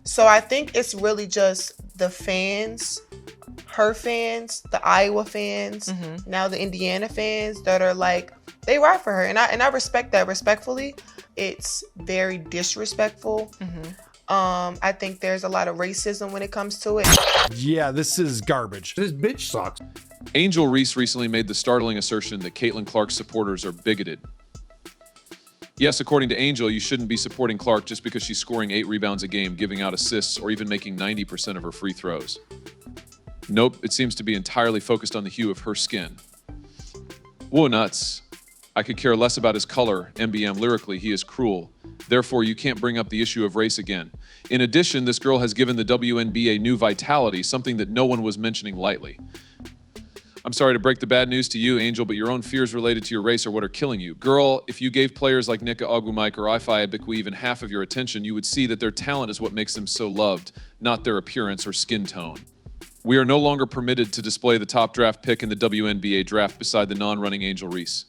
So I think it's really just the fans, her fans, the Iowa fans, now the Indiana fans that are like, they ride for her. And I respect that respectfully. It's very disrespectful. I think there's a lot of racism when it comes to it. Yeah, this is garbage. This bitch sucks. Angel Reese recently made the startling assertion that Caitlin Clark's supporters are bigoted. Yes, according to Angel, you shouldn't be supporting Clark just because she's scoring 8 rebounds a game, giving out assists, or even making 90% of her free throws. Nope, it seems to be entirely focused on the hue of her skin. Whoa, nuts. I could care less about his color. MBM lyrically, he is cruel. Therefore, you can't bring up the issue of race again. In addition, this girl has given the WNBA new vitality, something that no one was mentioning lightly. I'm sorry to break the bad news to you, Angel, but your own fears related to your race are what are killing you. Girl, if you gave players like Nika Ogwumike or Ifeanyi Ibekwe even half of your attention, you would see that their talent is what makes them so loved, not their appearance or skin tone. We are no longer permitted to display the top draft pick in the WNBA draft beside the non-running Angel Reese.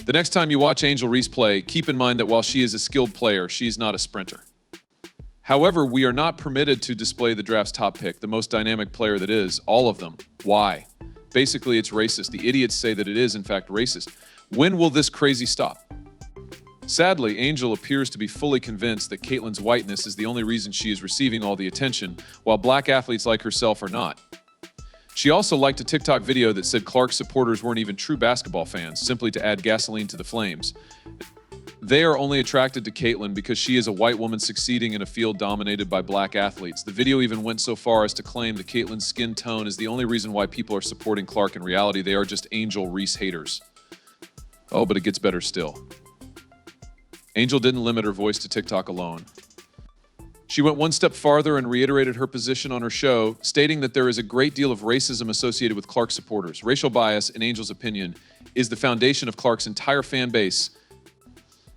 The next time you watch Angel Reese play, keep in mind that while she is a skilled player, she is not a sprinter. However, we are not permitted to display the draft's top pick, the most dynamic player that is, all of them. Why? Basically, it's racist. The idiots say that it is, in fact, racist. When will this crazy stop? Sadly, Angel appears to be fully convinced that Caitlin's whiteness is the only reason she is receiving all the attention, while black athletes like herself are not. She also liked a TikTok video that said Clark's supporters weren't even true basketball fans, simply to add gasoline to the flames. They are only attracted to Caitlin because she is a white woman succeeding in a field dominated by black athletes. The video even went so far as to claim that Caitlin's skin tone is the only reason why people are supporting Clark. In reality, they are just Angel Reese haters. Oh, but it gets better still. Angel didn't limit her voice to TikTok alone. She went one step farther and reiterated her position on her show, stating that there is a great deal of racism associated with Clark supporters. Racial bias, in Angel's opinion, is the foundation of Clark's entire fan base.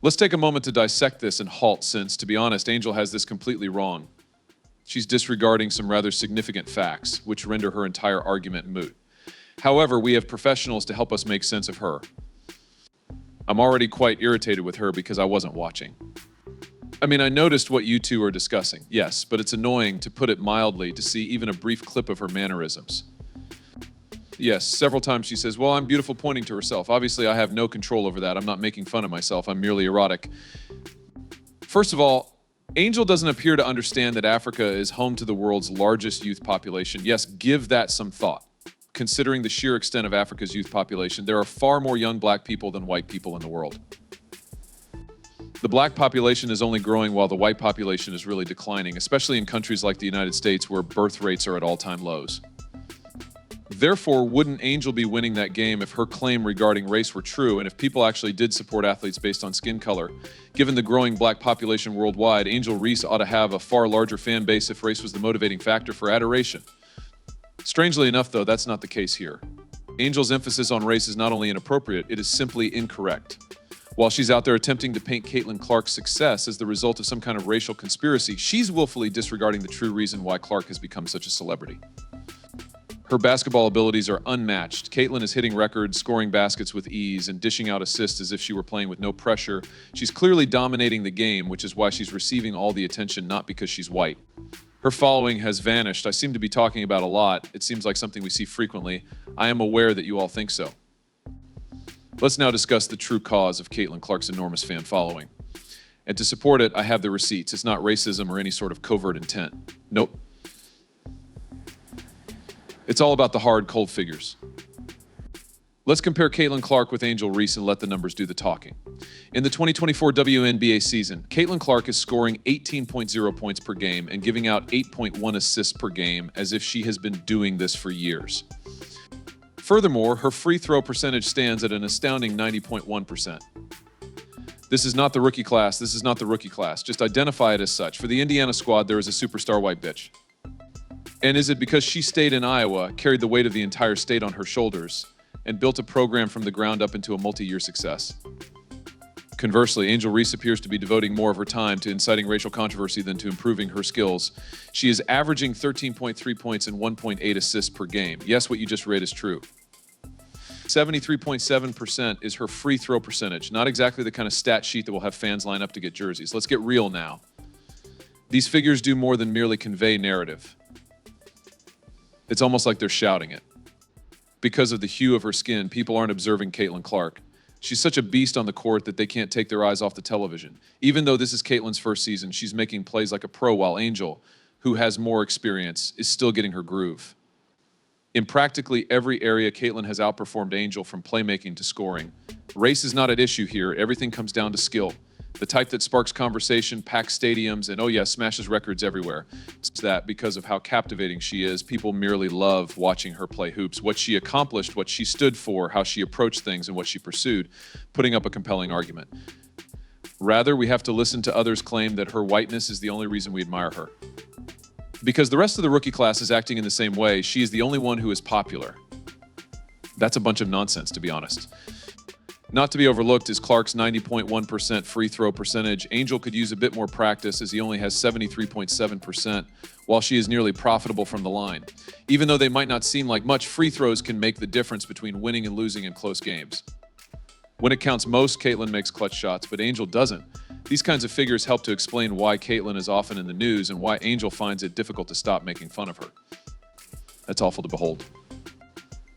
Let's take a moment to dissect this and halt, since, to be honest, Angel has this completely wrong. She's disregarding some rather significant facts, which render her entire argument moot. However, we have professionals to help us make sense of her. I'm already quite irritated with her because I wasn't watching. I mean, I noticed what you two are discussing, yes, but it's annoying, to put it mildly, to see even a brief clip of her mannerisms. Yes, several times she says, well, I'm beautiful, pointing to herself. Obviously, I have no control over that. I'm not making fun of myself. I'm merely erotic. First of all, Angel doesn't appear to understand that Africa is home to the world's largest youth population. Yes, give that some thought. Considering the sheer extent of Africa's youth population, there are far more young black people than white people in the world. The black population is only growing while the white population is really declining, especially in countries like the United States where birth rates are at all-time lows. Therefore, wouldn't Angel be winning that game if her claim regarding race were true, and if people actually did support athletes based on skin color? Given the growing black population worldwide, Angel Reese ought to have a far larger fan base if race was the motivating factor for adoration. Strangely enough, though, that's not the case here. Angel's emphasis on race is not only inappropriate, it is simply incorrect. While she's out there attempting to paint Caitlin Clark's success as the result of some kind of racial conspiracy, she's willfully disregarding the true reason why Clark has become such a celebrity. Her basketball abilities are unmatched. Caitlin is hitting records, scoring baskets with ease, and dishing out assists as if she were playing with no pressure. She's clearly dominating the game, which is why she's receiving all the attention, not because she's white. Her following has vanished. I seem to be talking about a lot. It seems like something we see frequently. I am aware that you all think so. Let's now discuss the true cause of Caitlin Clark's enormous fan following. And to support it, I have the receipts. It's not racism or any sort of covert intent. Nope. It's all about the hard, cold figures. Let's compare Caitlin Clark with Angel Reese and let the numbers do the talking. In the 2024 WNBA season, Caitlin Clark is scoring 18.0 points per game and giving out 8.1 assists per game, as if she has been doing this for years. Furthermore, her free throw percentage stands at an astounding 90.1%. This is not the rookie class. This is not the rookie class. Just identify it as such. For the Indiana squad, there is a superstar white bitch. And is it because she stayed in Iowa, carried the weight of the entire state on her shoulders, and built a program from the ground up into a multi-year success? Conversely, Angel Reese appears to be devoting more of her time to inciting racial controversy than to improving her skills. She is averaging 13.3 points and 1.8 assists per game. Yes, what you just read is true. 73.7% is her free throw percentage. Not exactly the kind of stat sheet that will have fans line up to get jerseys. Let's get real now. These figures do more than merely convey narrative. It's almost like they're shouting it. Because of the hue of her skin, people aren't observing Caitlin Clark. She's such a beast on the court that they can't take their eyes off the television. Even though this is Caitlin's first season, she's making plays like a pro, while Angel, who has more experience, is still getting her groove. In practically every area, Caitlin has outperformed Angel, from playmaking to scoring. Race is not at issue here. Everything comes down to skill. The type that sparks conversation, packs stadiums, and oh yeah, smashes records everywhere. It's that because of how captivating she is, people merely love watching her play hoops. What she accomplished, what she stood for, how she approached things, and what she pursued, putting up a compelling argument. Rather, we have to listen to others claim that her whiteness is the only reason we admire her. Because the rest of the rookie class is acting in the same way, she is the only one who is popular. That's a bunch of nonsense, to be honest. Not to be overlooked is Clark's 90.1% free throw percentage. Angel could use a bit more practice, as he only has 73.7%, while she is nearly profitable from the line. Even though they might not seem like much, free throws can make the difference between winning and losing in close games. When it counts most, Caitlin makes clutch shots, but Angel doesn't. These kinds of figures help to explain why Caitlin is often in the news and why Angel finds it difficult to stop making fun of her. That's awful to behold.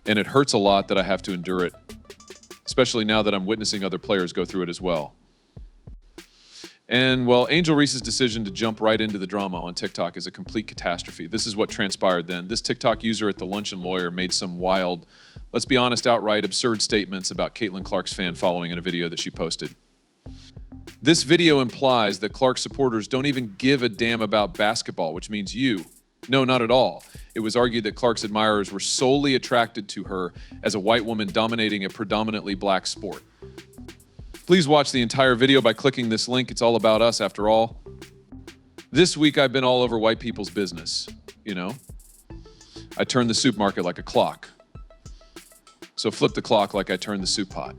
And it hurts a lot that I have to endure it, especially now that I'm witnessing other players go through it as well. And, well, Angel Reese's decision to jump right into the drama on TikTok is a complete catastrophe. This is what transpired then. This TikTok user at the Luncheon Lawyer made some wild, let's be honest, outright absurd statements about Caitlin Clark's fan following in a video that she posted. This video implies that Clark supporters don't even give a damn about basketball, which means you. No, not at all. It was argued that Clark's admirers were solely attracted to her as a white woman dominating a predominantly black sport. Please watch the entire video by clicking this link. It's all about us, after all. This week, I've been all over white people's business, you know? I turn the soup market like a clock. So flip the clock like I turned the soup pot.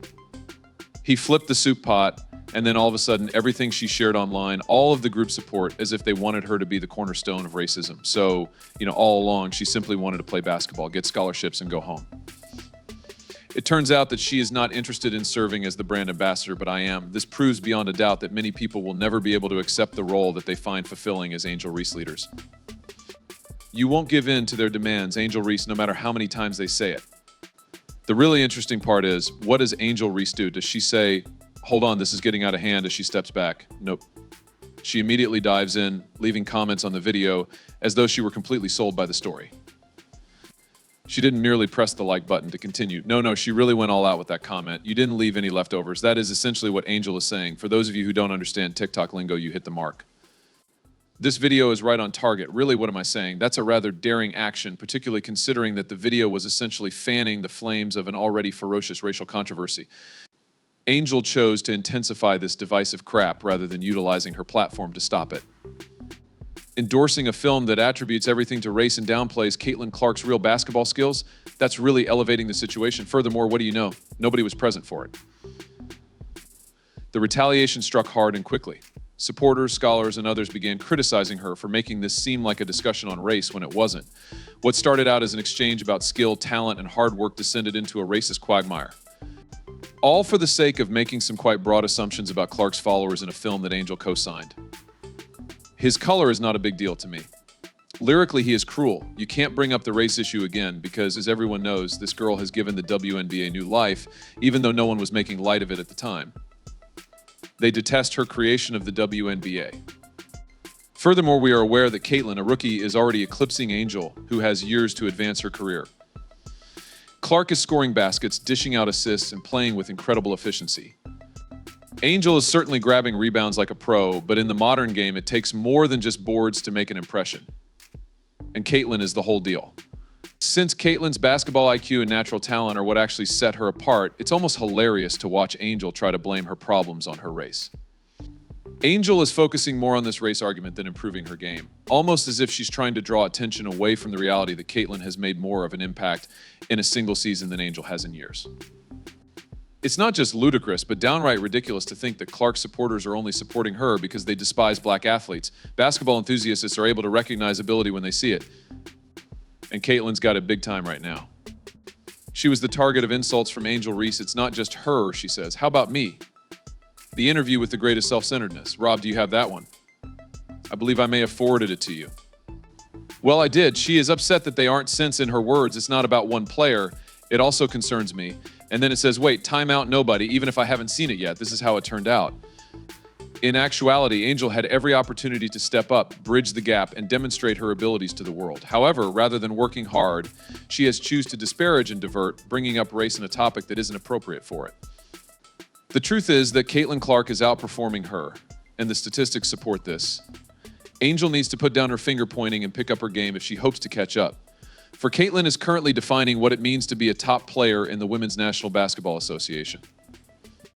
He flipped the soup pot, and then all of a sudden, everything she shared online, all of the group support, as if they wanted her to be the cornerstone of racism. So, you know, all along, she simply wanted to play basketball, get scholarships, and go home. It turns out that she is not interested in serving as the brand ambassador, but I am. This proves beyond a doubt that many people will never be able to accept the role that they find fulfilling as Angel Reese leaders. You won't give in to their demands, Angel Reese, no matter how many times they say it. The really interesting part is, what does Angel Reese do? Does she say, hold on, this is getting out of hand, as she steps back? Nope. She immediately dives in, leaving comments on the video as though she were completely sold by the story. She didn't merely press the like button to continue. No, she really went all out with that comment. You didn't leave any leftovers. That is essentially what Angel is saying. For those of you who don't understand TikTok lingo, you hit the mark. This video is right on target. Really, what am I saying? That's a rather daring action, particularly considering that the video was essentially fanning the flames of an already ferocious racial controversy. Angel chose to intensify this divisive crap rather than utilizing her platform to stop it. Endorsing a film that attributes everything to race and downplays Caitlin Clark's real basketball skills, that's really elevating the situation. Furthermore, what do you know? Nobody was present for it. The retaliation struck hard and quickly. Supporters, scholars, and others began criticizing her for making this seem like a discussion on race when it wasn't. What started out as an exchange about skill, talent, and hard work descended into a racist quagmire. All for the sake of making some quite broad assumptions about Clark's followers in a film that Angel co-signed. His color is not a big deal to me. Lyrically, he is cruel. You can't bring up the race issue again because, as everyone knows, this girl has given the WNBA new life, even though no one was making light of it at the time. They detest her creation of the WNBA. Furthermore, we are aware that Caitlin, a rookie, is already eclipsing Angel, who has years to advance her career. Clark is scoring baskets, dishing out assists, and playing with incredible efficiency. Angel is certainly grabbing rebounds like a pro, but in the modern game, it takes more than just boards to make an impression. And Caitlin is the whole deal. Since Caitlin's basketball IQ and natural talent are what actually set her apart, it's almost hilarious to watch Angel try to blame her problems on her race. Angel is focusing more on this race argument than improving her game, almost as if she's trying to draw attention away from the reality that Caitlin has made more of an impact in a single season than Angel has in years. It's not just ludicrous, but downright ridiculous to think that Clark supporters are only supporting her because they despise black athletes. Basketball enthusiasts are able to recognize ability when they see it. And Caitlin's got it big time right now. She was the target of insults from Angel Reese. It's not just her, she says. How about me? The interview with the greatest self-centeredness. Rob, do you have that one? I believe I may have forwarded it to you. Well, I did. She is upset that they aren't sense in her words. It's not about one player. It also concerns me. And then it says, wait, timeout, nobody, even if I haven't seen it yet. This is how it turned out. In actuality, Angel had every opportunity to step up, bridge the gap, and demonstrate her abilities to the world. However, rather than working hard, she has chosen to disparage and divert, bringing up race in a topic that isn't appropriate for it. The truth is that Caitlin Clark is outperforming her, and the statistics support this. Angel needs to put down her finger pointing and pick up her game if she hopes to catch up. For Caitlin is currently defining what it means to be a top player in the Women's National Basketball Association.